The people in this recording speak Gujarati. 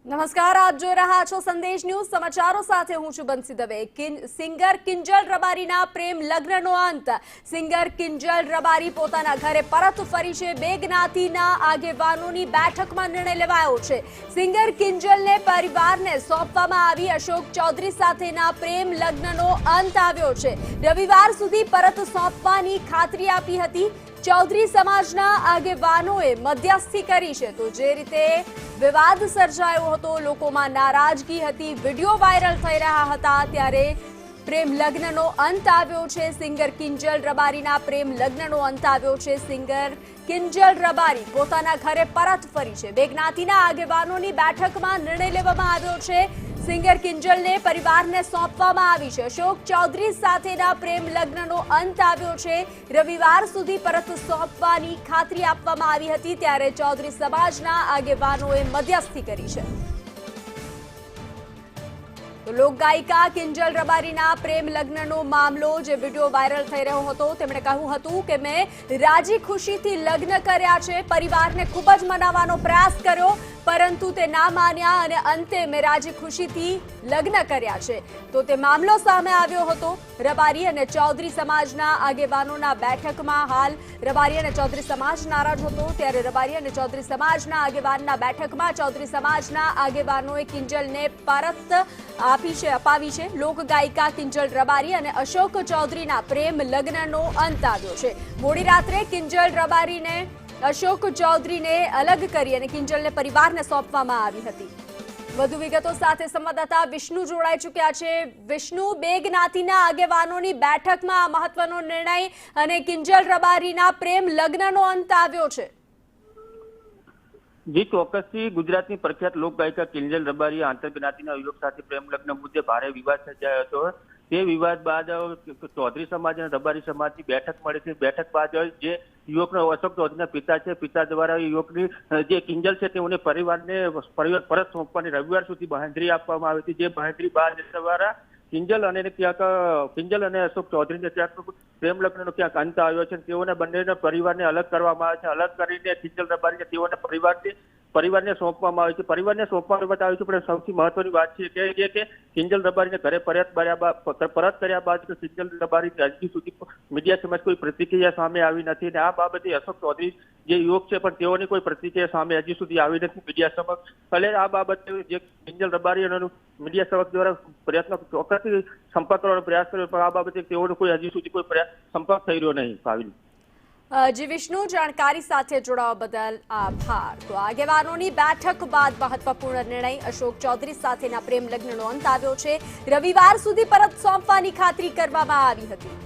નમસ્કાર, આપ જોઈ રહ્યા છો સંદેશ ન્યૂઝ સમાચારો સાથે હું છું બંસી દવે। સિંગર કિંજલ રબારીના પ્રેમ લગ્નનો અંત। સિંગર કિંજલ રબારી પોતાના ઘરે પરત ફરી છે। બે જ્ઞાતિના આગેવાનોની બેઠકમાં નિર્ણય લેવાયો છે। સિંગર કિંજલને પરિવારને સોંપવામાં આવી અશોક ચૌધરી સાથેના પ્રેમ લગ્નનો અંત આવ્યો છે। રવિવાર સુધી પરત સોંપવાની ખાતરી આપી હતી। चौधरी समाजना आगेवानोए मध्यस्थी करी छे। तो जे रीते विवाद सर्जायो हतो, लोकोमां नाराजगी हती, विडियो वायरल थई रह्या हता, त्यारे प्रेम लग्ननो अंत आव्यो छे। सिंगर किंजल रबारीना प्रेम लग्ननो अंत आव्यो छे। सिंगर किंजल रबारी पोताना घरे परत फरी छे। बे ज्ञातिना आगेवानोनी बेठकमां निर्णय लेवामां आव्यो छे। सिंगर किंजलने परिवारने सोंपवामां आवी छे। अशोक चौधरी साथेना प्रेम लग्ननो अंत आव्यो छे। रविवार सुधी परत सोंपवानी खातरी आपवामां आवी हती, त्यारे चौधरी समाजना आगेवानोए मध्यस्थी करी छे। तो લોકગાયિકા કિંજલ રબારીના પ્રેમ લગ્નનો મામલો જે વિડિયો વાયરલ થઈ રહ્યો હતો, તેમણે કહ્યું હતું કે મેં રાજી ખુશીથી લગ્ન કર્યા છે। પરિવારને ખૂબ જ મનાવવાનો પ્રયાસ કર્યો, પરંતુ તે ના માન્યા અને અંતે મેં રાજી ખુશીથી લગ્ન કર્યા છે। તો તે મામલો સામે આવ્યો હતો। રબારી અને ચૌધરી સમાજના આગેવાનોના બેઠકમાં હાલ રબારી અને ચૌધરી સમાજ નારાજ હતો, ત્યારે રબારી અને ચૌધરી સમાજના આગેવાનના બેઠકમાં ચૌધરી સમાજના આગેવાનોએ કિંજલને પરત અપાવી છે। લોકગાયિકા કિંજલ રબારી અને અશોક ચૌધરીના પ્રેમ લગ્નનો અંત આવ્યો છે। મોડી રાત્રે કિંજલ રબારીને અશોક ચૌધરીને અલગ કરી અને કિંજલને પરિવારને સોંપવામાં આવી હતી। વધુ વિગતો સાથે સંવાદદાતા વિષ્ણુ જોડાઈ ચૂક્યા છે। વિષ્ણુ, બે જ્ઞાતિના આગેવાનોની બેઠકમાં મહત્વનો નિર્ણય અને કિંજલ રબારીના પ્રેમ લગ્નનો અંત આવ્યો છે। जी ચોક્કસથી ગુજરાતની પ્રખ્યાત લોકગાયિકા કિંજલ રબારી આંતરજ્ઞાતિના યુવક સાથે પ્રેમ લગ્ન મુદ્દે ભારે વિવાદ સર્જાયો હતો। તે વિવાદ બાદ ચૌધરી સમાજ અને રબારી સમાજની બેઠક મળી છે। બેઠક બાદ જે યુવકનો અશોક ચૌધરીના પિતા છે, પિતા દ્વારા યુવકની જે કિંજલ છે તેઓને પરિવાર પરત સોંપવાની રવિવાર સુધી બાંહેધરી આપવામાં આવી હતી। જે બાંહેધરી બાદ દ્વારા કિંજલ અને અશોક ચૌધરીને ક્યાંક પ્રેમ લગ્નનો ક્યાંક અંત આવ્યો છે। તેઓના બંનેના પરિવારને અલગ કરવામાં આવે છે। અલગ કરીને કિંજલ રબારીને તેઓના પરિવારને સોંપવામાં આવે છે। પરિવારને સોંપવામાં આવ્યું છે, પણ સૌથી મહત્વની વાત છે કે કિંજલ રબારીને ઘરે પરત કર્યા બાદ કિંજલ રબારી હજી સુધી મીડિયા સમક્ષ કોઈ પ્રતિક્રિયા સામે આવી નથી અને આ બાબતે અશોક ચૌધરી જે યુવક છે પણ તેઓની કોઈ પ્રતિક્રિયા સામે હજી સુધી આવી નથી મીડિયા સમક્ષ। ભલે આ બાબતે જે કિંજલ રબારી અને મીડિયા સમક્ષ દ્વારા પ્રયત્ન ચોક્કસથી સંપર્ક કરવાનો પ્રયાસ કર્યો, પણ આ બાબતે તેઓનો કોઈ હજી સુધી કોઈ સંપર્ક થઈ રહ્યો નહીં। ભાવિની જી વિષ્ણુ, જાણકારી સાથે જોડાવા બદલ આભાર। તો આગેવાનોની બેઠક બાદ મહત્વપૂર્ણ નિર્ણય, અશોક ચૌધરી સાથેના પ્રેમ લગ્નનો અંત આવ્યો છે। રવિવાર સુધી પરત સોંપવાની ખાતરી કરવામાં આવી હતી।